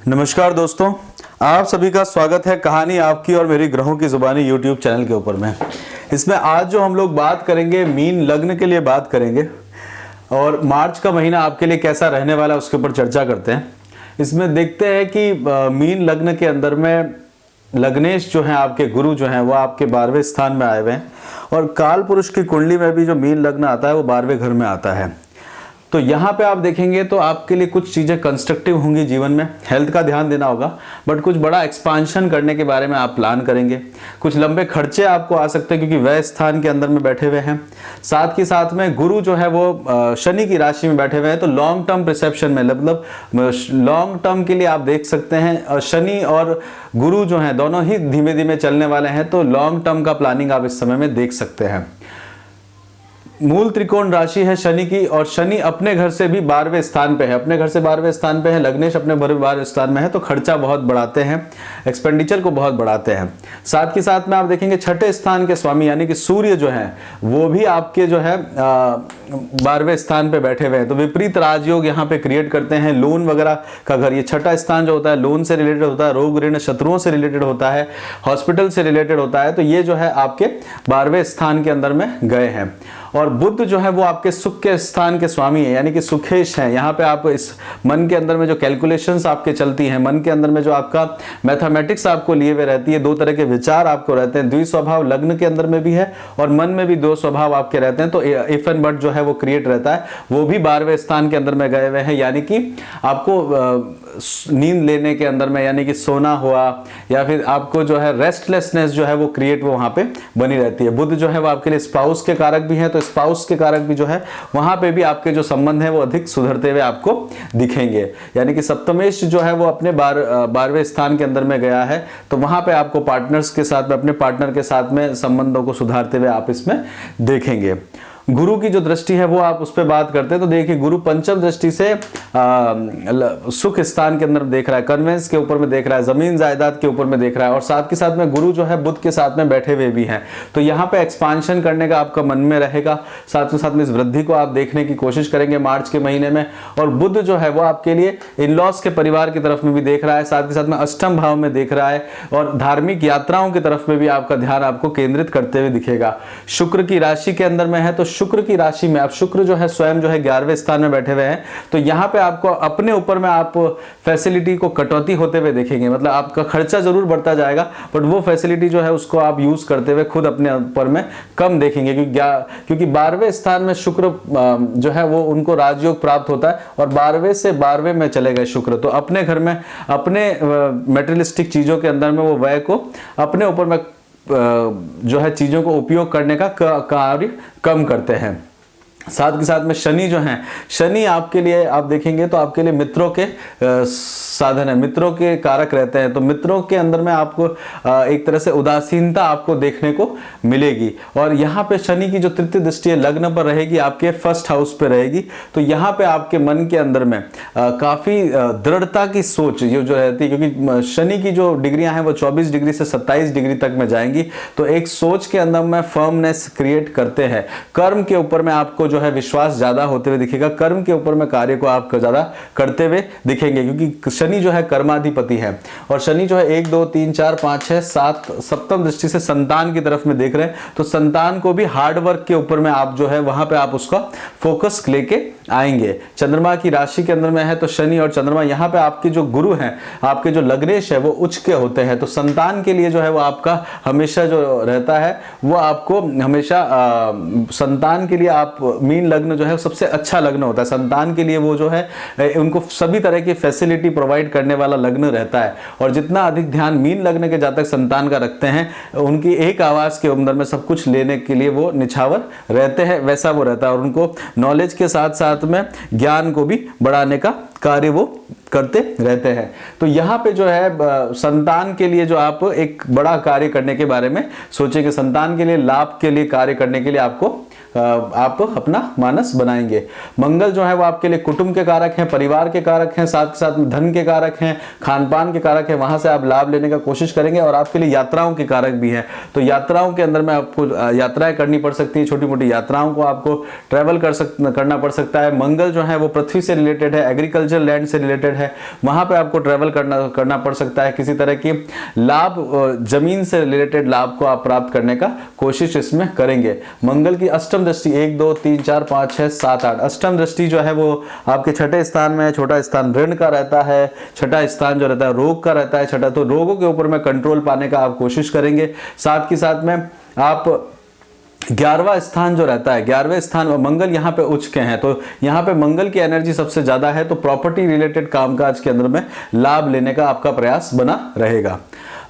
नमस्कार दोस्तों, आप सभी का स्वागत है कहानी आपकी और मेरी ग्रहों की जुबानी यूट्यूब चैनल के ऊपर में। इसमें आज जो हम लोग बात करेंगे मीन लग्न के लिए बात करेंगे और मार्च का महीना आपके लिए कैसा रहने वाला है उसके ऊपर चर्चा करते हैं। इसमें देखते हैं कि मीन लग्न के अंदर में लग्नेश जो है आपके गुरु जो हैं वो आपके 12वें स्थान में आए हुए हैं और काल पुरुष की कुंडली में भी जो मीन लग्न आता है वो 12वें घर में आता है। तो यहाँ पे आप देखेंगे तो आपके लिए कुछ चीज़ें कंस्ट्रक्टिव होंगी जीवन में। हेल्थ का ध्यान देना होगा, बट कुछ बड़ा एक्सपांशन करने के बारे में आप प्लान करेंगे। कुछ लंबे खर्चे आपको आ सकते हैं क्योंकि वह स्थान के अंदर में बैठे हुए हैं। साथ के साथ में गुरु जो है वो शनि की राशि में बैठे हुए हैं, तो लॉन्ग टर्म परसेप्शन में मतलब लॉन्ग टर्म के लिए आप देख सकते हैं। शनि और गुरु जो है दोनों ही धीमे धीमे चलने वाले हैं, तो लॉन्ग टर्म का प्लानिंग आप इस समय में देख सकते हैं। मूल त्रिकोण राशि है शनि की और शनि अपने घर से भी 12वें स्थान पे है। अपने घर से 12वें स्थान पे है, लग्नेश अपने 12वें स्थान में है, तो खर्चा बहुत बढ़ाते हैं, एक्सपेंडिचर को बहुत बढ़ाते हैं। साथ के साथ में आप देखेंगे छठे स्थान के स्वामी यानी कि सूर्य जो है वो भी आपके जो है 12वें स्थान पे बैठे हुए हैं, तो विपरीत राजयोग यहाँ पे क्रिएट करते हैं। लोन वगैरह का घर, ये छठा स्थान जो होता है लोन से रिलेटेड होता है, रोग ऋण शत्रुओं से रिलेटेड होता है, हॉस्पिटल से रिलेटेड होता है, तो ये जो है आपके 12वें स्थान के अंदर में गए हैं। और बुध जो है वो आपके सुख के स्थान के स्वामी है यानी कि सुखेश हैं। यहाँ पे आप इस मन के अंदर में जो कैलकुलेशंस आपके चलती हैं, मन के अंदर में जो आपका मैथमेटिक्स आपको लिए हुए रहती है, दो तरह के विचार आपको रहते हैं। द्विस्वभाव लग्न के अंदर में भी है और मन में भी दो स्वभाव आपके रहते हैं, तो इफ एंड बट जो है वो क्रिएट रहता है। वो भी 12वें स्थान के अंदर में गए हुए हैं, यानी कि आपको नींद लेने के अंदर में यानी कि सोना हुआ या फिर आपको जो है रेस्टलेसनेस जो है वो क्रिएट वो वहां पे बनी रहती है। बुध जो है वो आपके लिए स्पाउस के कारक भी है, तो स्पाउस के कारक भी जो है वहां पे भी आपके जो संबंध है वो अधिक सुधरते हुए आपको दिखेंगे। यानी कि सप्तमेश जो है वो अपने 12वें स्थान के अंदर में गया है, तो वहां पे आपको पार्टनर्स के साथ में, अपने पार्टनर के साथ में संबंधों को सुधारते हुए आप इसमें देखेंगे। गुरु की जो दृष्टि है वो आप उस पर बात करते हैं, तो देखिए गुरु पंचम दृष्टि से सुख स्थान के अंदर देख रहा है, कन्वेंस के ऊपर में देख रहा है, जमीन जायदाद के ऊपर में देख रहा है, और साथ के साथ में गुरु जो है बुध के साथ में बैठे हुए भी हैं, तो यहाँ पे एक्सपांशन करने का आपका मन में रहेगा। साथ के साथ में इस वृद्धि को आप देखने की कोशिश करेंगे मार्च के महीने में। और बुध जो है वो आपके लिए इन लॉस के परिवार की तरफ में भी देख रहा है, साथ के साथ में अष्टम भाव में देख रहा है और धार्मिक यात्राओं की तरफ में भी आपका ध्यान आपको केंद्रित करते हुए दिखेगा। शुक्र की राशि के अंदर में है, तो शुक्र की राशि में आप शुक्र जो है स्वयं जो है 11वें स्थान में बैठे हुए हैं, तो यहाँ पे आपको अपने ऊपर में आप फैसिलिटी को कटौती होते हुए देखेंगे। मतलब आपका खर्चा जरूर बढ़ता जाएगा, बट वो फैसिलिटी जो है उसको आप यूज करते हुए खुद अपने ऊपर में कम देखेंगे, क्योंकि 12वें स्थान में शुक्र जो है वो उनको राजयोग प्राप्त होता है और 12वें से 12वें में चले गए शुक्र, तो अपने घर में अपने मेटेरियलिस्टिक चीजों के अंदर में वो व्यय को अपने ऊपर में जो है चीजों को उपयोग करने का कार्य कम करते हैं। साथ के साथ में शनि जो है, शनि आपके लिए आप देखेंगे तो आपके लिए मित्रों के साधन है, मित्रों के कारक रहते हैं, तो मित्रों के अंदर में आपको एक तरह से उदासीनता आपको देखने को मिलेगी। और यहाँ पे शनि की जो तृतीय दृष्टि है लग्न पर रहेगी, आपके फर्स्ट हाउस पे रहेगी, तो यहाँ पे आपके मन के अंदर में काफी दृढ़ता की सोच जो रहती है, क्योंकि शनि की जो डिग्रियां हैं वो 24 डिग्री से 27 डिग्री तक में जाएंगी, तो एक सोच के अंदर में फर्मनेस क्रिएट करते हैं। कर्म के ऊपर में आपको जो है विश्वास ज्यादा होते हुए दिखेगा, कर्म के ऊपर में कार्य को आप ज्यादा करते हुए दिखेंगे, क्योंकि शनि जो है कर्माधिपति है और शनि जो है 1 2 3 4 5 6 7 सप्तम दृष्टि से संतान की तरफ में देख रहे हैं, तो संतान को भी हार्ड वर्क के ऊपर में आप जो है वहां पे आप उसका फोकस लेके आएंगे। चंद्रमा की राशि के अंदर में है, तो शनि और चंद्रमा यहाँ पे आपके जो गुरु हैं, आपके जो लग्नेश है वो उच्च के होते हैं, तो संतान के लिए जो है वो आपका हमेशा जो रहता है वो आपको हमेशा संतान के लिए आप मीन लग्न जो है सबसे अच्छा लग्न होता है संतान के लिए। वो जो है उनको सभी तरह की फैसिलिटी प्रोवाइड करने वाला लग्न रहता है, और जितना अधिक ध्यान मीन लग्न के जातक संतान का रखते हैं, उनकी एक आवाज के अंदर में सब कुछ लेने के लिए वो निछावर रहते हैं, वैसा वो रहता है। और उनको नॉलेज के साथ साथ में ज्ञान को भी बढ़ाने का कार्य वो करते रहते हैं। तो यहाँ पे जो है संतान के लिए जो आप एक बड़ा कार्य करने के बारे में सोचेंगे, संतान के लिए लाभ के लिए कार्य करने के लिए आपको आप अपना मानस बनाएंगे। मंगल जो है वो आपके लिए कुटुंब के कारक हैं, परिवार के कारक हैं, साथ के साथ में धन के कारक हैं, खान पान के कारक हैं, वहां से आप लाभ लेने का कोशिश करेंगे। और आपके लिए यात्राओं के कारक भी हैं, तो यात्राओं के अंदर में आपको यात्राएं करनी पड़ सकती है, छोटी मोटी यात्राओं को आपको ट्रैवल करना पड़ सकता है। मंगल जो है वो पृथ्वी से रिलेटेड है, एग्रीकल्चर लैंड से रिलेटेड है, वहां पे आपको ट्रैवल करना पड़ सकता है। किसी तरह की लाभ, जमीन से रिलेटेड लाभ को आप प्राप्त करने का कोशिश इसमें करेंगे। मंगल की अष्टम दृष्टि 1 2 3 4 5 6 7 8, अष्टम दृष्टि जो है वो आपके छठे स्थान में है। छोटा स्थान ऋण का रहता है, छठा स्थान जो रहता है रोग का रहता है, छठा, तो रोगों के ऊपर में कंट्रोल पाने का आप कोशिश करेंगे। साथ के साथ में आप 11वां स्थान जो रहता है, 11वें स्थान मंगल यहाँ पे उच्च के हैं, तो यहाँ पे मंगल की एनर्जी सबसे ज्यादा है, तो प्रॉपर्टी रिलेटेड कामकाज के अंदर में लाभ लेने का आपका प्रयास बना रहेगा।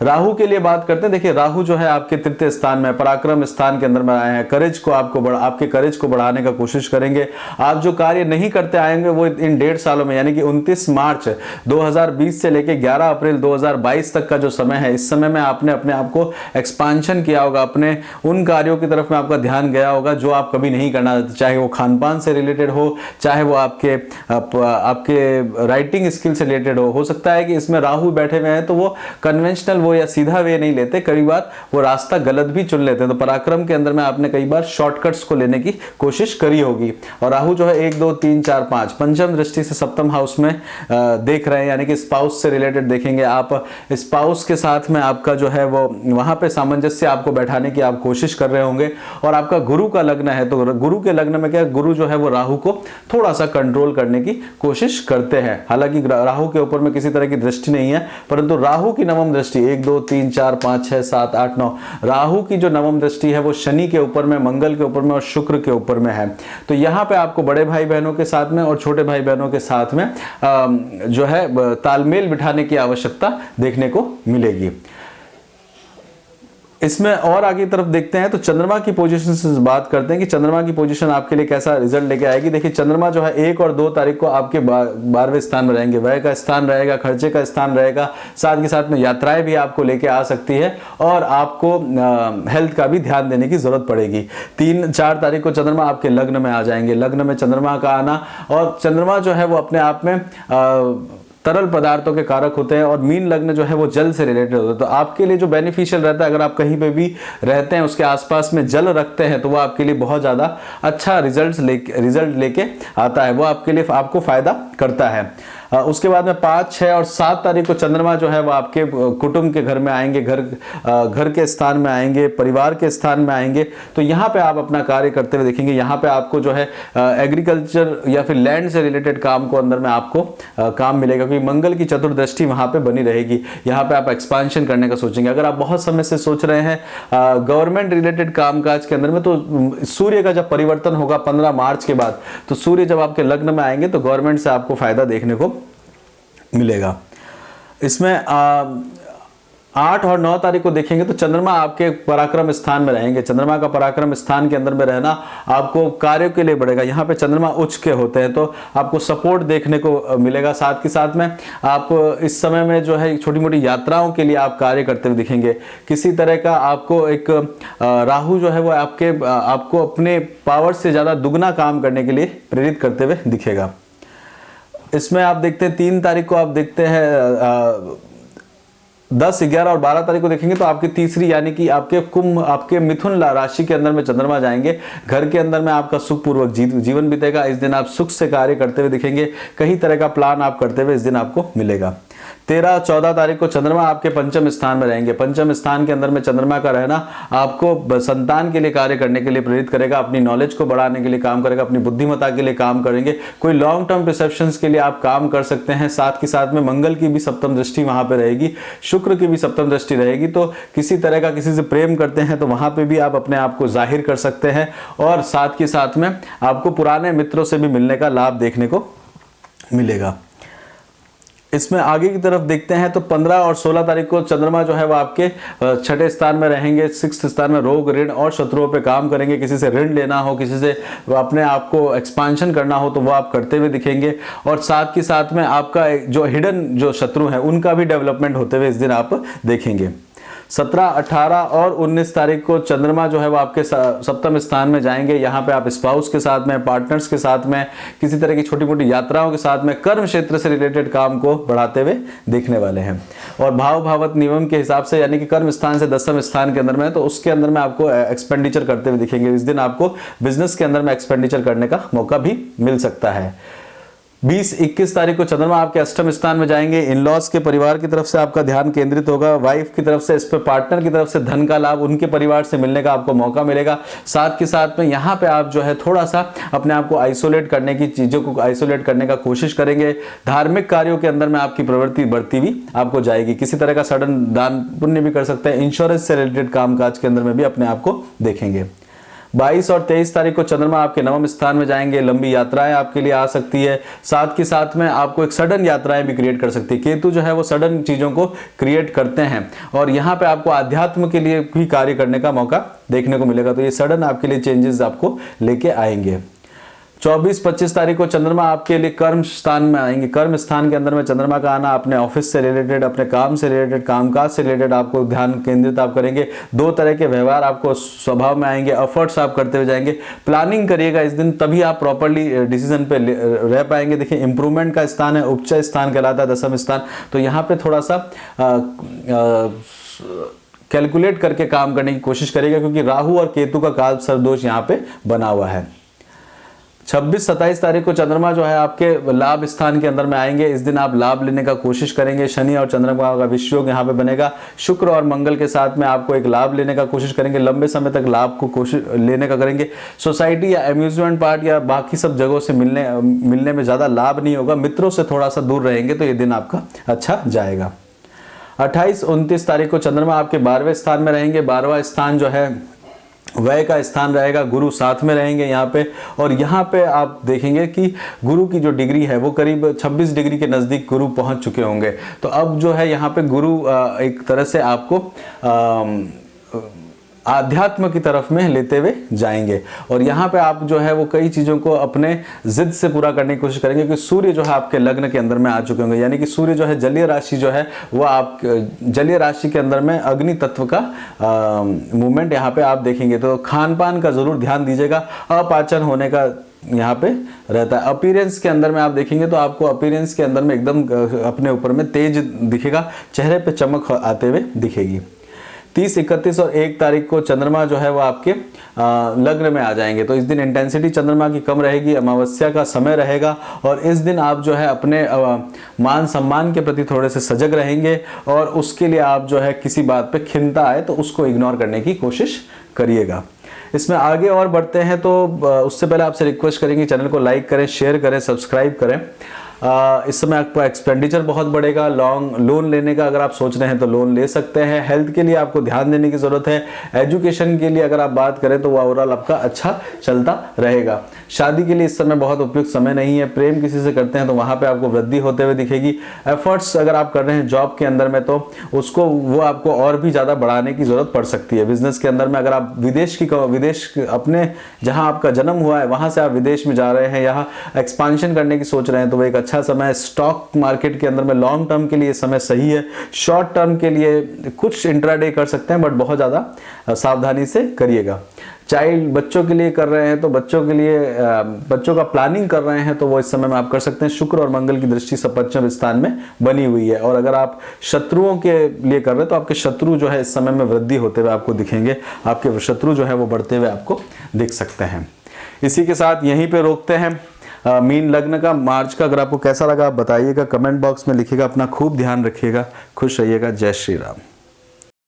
राहु के लिए बात करते हैं। देखिए राहु जो है आपके तृतीय स्थान में, पराक्रम स्थान के अंदर में आए हैं, करेज को आपके करेज को बढ़ाने का कोशिश करेंगे। आप जो कार्य नहीं करते आएंगे वो इन 1.5 सालों में, यानी कि 29 मार्च 2020 से लेके 11 अप्रैल 2022 तक का जो समय है, इस समय में आपने अपने आप को एक्सपांशन किया होगा, अपने उन कार्यों की तरफ में आपका ध्यान गया होगा जो आप कभी नहीं करना चाहते, चाहे वो खान पान से रिलेटेड हो, चाहे वो आपके राइटिंग स्किल से रिलेटेड हो सकता है कि इसमें राहु बैठे हुए हैं तो वो कन्वेंशनल वो या सीधा वे नहीं लेते, कई बार वो रास्ता गलत भी चुन लेते हैं। तो पराक्रम के अंदर में आपने कई बार शॉर्टकट्स को लेने की कोशिश करी होगी। और राहु जो है 1 2 3 4 5 पंचम दृष्टि से सप्तम हाउस में देख रहे हैं, यानी कि स्पाउस से रिलेटेड देखेंगे। आप स्पाउस के साथ में आपका जो है वो वहां पे सामंजस्य आपको बैठाने की आप कोशिश कर रहे होंगे। और आपका गुरु का लग्न है, तो गुरु के लग्न में क्या, गुरु जो है वो राहु को थोड़ा सा कंट्रोल करने की कोशिश करते हैं। हालांकि राहु के ऊपर में किसी तरह की दृष्टि नहीं है, परंतु राहु की नवम दृष्टि 1 2 3 4 5 6 7 8 9, राहु की जो नवम दृष्टि है वो शनि के ऊपर में, मंगल के ऊपर में और शुक्र के ऊपर में है। तो यहाँ पे आपको बड़े भाई बहनों के साथ में और छोटे भाई बहनों के साथ में जो है तालमेल बिठाने की आवश्यकता देखने को मिलेगी। इसमें और आगे तरफ देखते हैं तो चंद्रमा की पोजीशन से बात करते हैं कि चंद्रमा की पोजीशन आपके लिए कैसा रिजल्ट लेके आएगी। देखिए चंद्रमा जो है 1 और 2 तारीख को आपके 12वें स्थान में रहेंगे, व्यय का स्थान रहेगा, खर्चे का स्थान रहेगा, साथ के साथ में यात्राएं भी आपको लेके आ सकती है और आपको हेल्थ का भी ध्यान देने की जरूरत पड़ेगी। 3-4 तारीख को चंद्रमा आपके लग्न में आ जाएंगे। लग्न में चंद्रमा का आना, और चंद्रमा जो है वो अपने आप में तरल पदार्थों के कारक होते हैं और मीन लग्न जो है वो जल से रिलेटेड होता है। तो आपके लिए जो बेनिफिशियल रहता है, अगर आप कहीं पे भी रहते हैं उसके आसपास में जल रखते हैं तो वो आपके लिए बहुत ज़्यादा अच्छा रिजल्ट लेके आता है, वो आपके लिए आपको फायदा करता है। उसके बाद में 5, 6 और 7 तारीख को चंद्रमा जो है वो आपके कुटुंब के घर में आएंगे, घर के स्थान में आएंगे, परिवार के स्थान में आएंगे। तो यहाँ पे आप अपना कार्य करते हुए देखेंगे। यहाँ पे आपको जो है एग्रीकल्चर या फिर लैंड से रिलेटेड काम को अंदर में आपको काम मिलेगा, क्योंकि मंगल की चतुर्दृष्टि वहाँ पे बनी रहेगी। यहाँ पे आप एक्सपांशन करने का सोचेंगे। अगर आप बहुत समय से सोच रहे हैं गवर्नमेंट रिलेटेड कामकाज के अंदर में, तो सूर्य का जब परिवर्तन होगा 15 मार्च के बाद, तो सूर्य जब आपके लग्न में आएंगे तो गवर्नमेंट से आपको फायदा देखने को मिलेगा। इसमें 8 और 9 तारीख को देखेंगे तो चंद्रमा आपके पराक्रम स्थान में रहेंगे। चंद्रमा का पराक्रम स्थान के अंदर में रहना आपको कार्यों के लिए बढ़ेगा। यहाँ पे चंद्रमा उच्च के होते हैं तो आपको सपोर्ट देखने को मिलेगा। साथ के साथ में आप इस समय में जो है छोटी मोटी यात्राओं के लिए आप कार्य करते हुए दिखेंगे। किसी तरह का आपको एक राहु जो है वो आपको अपने पावर से ज़्यादा दुगना काम करने के लिए प्रेरित करते हुए दिखेगा। इसमें आप देखते हैं 3 तारीख को आप देखते हैं 10, 11 और 12 तारीख को देखेंगे तो आपकी तीसरी यानी कि आपके मिथुन राशि के अंदर में चंद्रमा जाएंगे। घर के अंदर में आपका सुखपूर्वक जीवन बीतेगा। इस दिन आप सुख से कार्य करते हुए दिखेंगे। कई तरह का प्लान आप करते हुए इस दिन आपको मिलेगा। 13, 14 तारीख को चंद्रमा आपके पंचम स्थान में रहेंगे। पंचम स्थान के अंदर में चंद्रमा का रहना आपको संतान के लिए कार्य करने के लिए प्रेरित करेगा, अपनी नॉलेज को बढ़ाने के लिए काम करेगा, अपनी बुद्धिमत्ता के लिए काम करेंगे। कोई लॉन्ग टर्म रिसेप्शंस के लिए आप काम कर सकते हैं। साथ के साथ में मंगल की भी सप्तम दृष्टि वहां पे रहेगी, शुक्र की भी सप्तम दृष्टि रहेगी। तो किसी तरह का किसी से प्रेम करते हैं तो वहां पे भी आप अपने आप को जाहिर कर सकते हैं। और साथ के साथ में आपको पुराने मित्रों से भी मिलने का लाभ देखने को मिलेगा। इसमें आगे की तरफ देखते हैं तो 15 और 16 तारीख को चंद्रमा जो है वो आपके छठे स्थान में रहेंगे। 6th स्थान में रोग, ऋण और शत्रुओं पे काम करेंगे। किसी से ऋण लेना हो, किसी से अपने आप को एक्सपांशन करना हो तो वो आप करते हुए दिखेंगे। और साथ के साथ में आपका जो हिडन जो शत्रु है उनका भी डेवलपमेंट होते हुए इस दिन आप देखेंगे। 17, 18 और 19 तारीख को चंद्रमा जो है वो आपके सप्तम स्थान में जाएंगे। यहाँ पे आप स्पाउस के साथ में, पार्टनर्स के साथ में, किसी तरह की छोटी मोटी यात्राओं के साथ में कर्म क्षेत्र से रिलेटेड काम को बढ़ाते हुए देखने वाले हैं। और भाव भावत नियम के हिसाब से, यानी कि कर्म स्थान से दसम स्थान के अंदर में है, तो उसके अंदर में आपको एक्सपेंडिचर करते हुए दिखेंगे। इस दिन आपको बिजनेस के अंदर में एक्सपेंडिचर करने का मौका भी मिल सकता है। 20-21 तारीख को चंद्रमा आपके अष्टम स्थान में जाएंगे। इन लॉज के परिवार की तरफ से आपका ध्यान केंद्रित होगा। वाइफ की तरफ से, इस पे पार्टनर की तरफ से धन का लाभ, उनके परिवार से मिलने का आपको मौका मिलेगा। साथ के साथ में यहाँ पे आप जो है थोड़ा सा अपने आप को आइसोलेट करने की, चीज़ों को आइसोलेट करने का कोशिश करेंगे। धार्मिक कार्यों के अंदर में आपकी प्रवृत्ति बढ़ती हुई आपको जाएगी। किसी तरह का सडन दान पुण्य भी कर सकते हैं। इंश्योरेंस से रिलेटेड कामकाज के अंदर में भी अपने आप को देखेंगे। 22 और 23 तारीख को चंद्रमा आपके नवम स्थान में जाएंगे। लंबी यात्राएं आपके लिए आ सकती है। साथ के साथ में आपको एक सडन यात्राएं भी क्रिएट कर सकती है। केतु जो है वो सडन चीज़ों को क्रिएट करते हैं और यहाँ पे आपको आध्यात्म के लिए भी कार्य करने का मौका देखने को मिलेगा। तो ये सडन आपके लिए चेंजेस आपको लेके आएंगे। 24-25 तारीख को चंद्रमा आपके लिए कर्म स्थान में आएंगे। कर्म स्थान के अंदर में चंद्रमा का आना अपने ऑफिस से रिलेटेड, अपने काम से रिलेटेड, कामकाज से रिलेटेड आपको ध्यान केंद्रित आप करेंगे। 2 तरह के व्यवहार आपको स्वभाव में आएंगे। एफर्ट्स आप करते हुए जाएंगे। प्लानिंग करिएगा इस दिन, तभी आप प्रॉपर्ली डिसीजन पे रह पाएंगे। देखिए इंप्रूवमेंट का स्थान है, उपचय स्थान कहलाता है दसम स्थान, तो यहाँ पे थोड़ा सा कैलकुलेट करके काम करने की कोशिश करिएगा, क्योंकि राहु और केतु का काल सर्वदोष यहाँ पे बना हुआ है। 26-27 तारीख को चंद्रमा जो है आपके लाभ स्थान के अंदर में आएंगे। इस दिन आप लाभ लेने का कोशिश करेंगे। शनि और चंद्रमा का विषयोग यहाँ पे बनेगा। शुक्र और मंगल के साथ में आपको एक लाभ लेने का कोशिश करेंगे। लंबे समय तक लाभ को कोशिश लेने का करेंगे। सोसाइटी या अम्यूजमेंट पार्क या बाकी सब जगहों से मिलने में ज़्यादा लाभ नहीं होगा। मित्रों से थोड़ा सा दूर रहेंगे तो ये दिन आपका अच्छा जाएगा। 28-29 तारीख को चंद्रमा आपके 12वें स्थान में रहेंगे। 12वां स्थान जो है व्यय का स्थान रहेगा। गुरु साथ में रहेंगे यहाँ पे, और यहाँ पे आप देखेंगे कि गुरु की जो डिग्री है वो करीब 26 डिग्री के नज़दीक गुरु पहुँच चुके होंगे। तो अब जो है यहाँ पे गुरु एक तरह से आपको आध्यात्म की तरफ में लेते हुए जाएंगे। और यहाँ पे आप जो है वो कई चीज़ों को अपने जिद से पूरा करने की कोशिश करेंगे, कि सूर्य जो है आपके लग्न के अंदर में आ चुके होंगे। यानी कि सूर्य जो है जलीय राशि जो है वो आप जलीय राशि के अंदर में अग्नि तत्व का मूवमेंट यहाँ पे आप देखेंगे। तो खान पान का ज़रूर ध्यान दीजिएगा। अपाचन होने का यहाँ पे रहता है। अपीयरेंस के अंदर में आप देखेंगे तो आपको अपीयरेंस के अंदर में एकदम अपने ऊपर में तेज दिखेगा, चेहरे पे चमक आते हुए दिखेगी। 30, 31 और 1 तारीख को चंद्रमा जो है वो आपके लग्न में आ जाएंगे। तो इस दिन इंटेंसिटी चंद्रमा की कम रहेगी, अमावस्या का समय रहेगा, और इस दिन आप जो है अपने मान सम्मान के प्रति थोड़े से सजग रहेंगे, और उसके लिए आप जो है किसी बात पे खिन्नता आए तो उसको इग्नोर करने की कोशिश करिएगा। इसमें आगे और बढ़ते हैं तो उससे पहले आपसे रिक्वेस्ट करेंगे चैनल को लाइक करें, शेयर करें, सब्सक्राइब करें। इस समय आपका एक्सपेंडिचर बहुत बढ़ेगा। लोन लेने का अगर आप सोच रहे हैं तो लोन ले सकते हैं। हेल्थ के लिए आपको ध्यान देने की ज़रूरत है। एजुकेशन के लिए अगर आप बात करें तो वो ओवरऑल आपका अच्छा चलता रहेगा। शादी के लिए इस समय बहुत उपयुक्त समय नहीं है। प्रेम किसी से करते हैं तो वहाँ पे आपको वृद्धि होते हुए दिखेगी। एफर्ट्स अगर आप कर रहे हैं जॉब के अंदर में तो वो आपको और भी ज़्यादा बढ़ाने की ज़रूरत पड़ सकती है। बिजनेस के अंदर में अगर आप विदेश अपने जहाँ आपका जन्म हुआ है वहाँ से आप विदेश में जा रहे हैं, यहाँ एक्सपांशन करने की सोच रहे हैं तो वो एक अच्छा समय। स्टॉक मार्केट के अंदर में लॉन्ग टर्म के लिए समय सही है। शॉर्ट टर्म के लिए कुछ इंट्राडे कर सकते हैं, बट बहुत ज़्यादा सावधानी से करिएगा। बच्चों के लिए कर रहे हैं तो बच्चों का प्लानिंग कर रहे हैं तो वो इस समय में आप कर सकते हैं। शुक्र और मंगल की दृष्टि सप्तम स्थान में बनी हुई है। और अगर आप शत्रुओं के लिए कर रहे हैं तो आपके शत्रु जो है इस समय में वृद्धि होते हुए आपको दिखेंगे। आपके शत्रु जो है वो बढ़ते हुए आपको दिख सकते हैं। इसी के साथ यहीं पे रोकते हैं मीन लग्न का मार्च का। अगर आपको कैसा लगा आप बताइएगा, कमेंट बॉक्स में लिखिएगा। अपना खूब ध्यान रखिएगा, खुश रहिएगा। जय श्री राम।